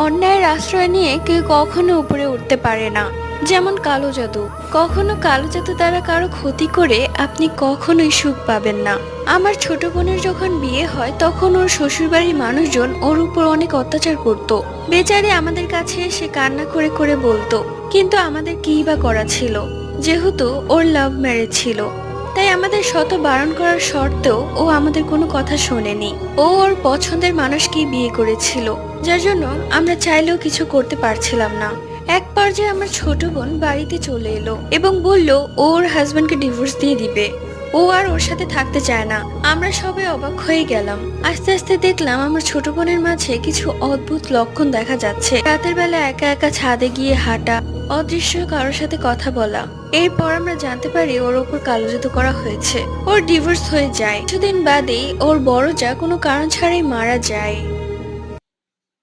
অন্যায়ের আশ্রয় নিয়ে কেউ কখনো উপরে উঠতে পারে না। যেমন কালো জাদু, কখনো কালো জাদু দ্বারা কারো ক্ষতি করে আপনি কখনোই সুখ পাবেন না। আমার ছোট বোনের যখন বিয়ে হয় তখন ওর শ্বশুরবাড়ির মানুষজন ওর উপর অনেক অত্যাচার করত। বেচারি আমাদের কাছে এসে কান্না করে করে বলতো, কিন্তু আমাদের কী বা করা ছিল, যেহেতু ওর লাভ ম্যারেজ ছিল। তাই আমাদের শত বারণ করার সত্ত্বেও ও আমাদের কোনো কথা শোনেনি। ও ওর পছন্দের মানুষকেই বিয়ে করেছিল, যার জন্য আমরা চাইলেও কিছু করতে পারছিলাম না। এক পর্যায়ে আমার ছোট বোন বাড়িতে চলে এলো এবং বলল ও ওর হাজবেন্ডকে ডিভোর্স দিয়ে দিবে। ও আর ওর সাথে থাকতে চায় না। আমরা সবাই অবাক হয়ে গেলাম। আস্তে আস্তে দেখলাম আমার ছোট বোনের মাঝে কিছু অদ্ভুত লক্ষণ দেখা যাচ্ছে। রাতের বেলা একা একা ছাদে গিয়ে হাঁটা, অদৃশ্য কারোর সাথে কথা বলা। এরপর আমরা জানতে পারি ওর ওপর কালো জাদু করা হয়েছে। ওর ডিভোর্স হয়ে যায়। কিছুদিন বাদেই ওর বড় যা কোনো কারণ ছাড়াই মারা যায়।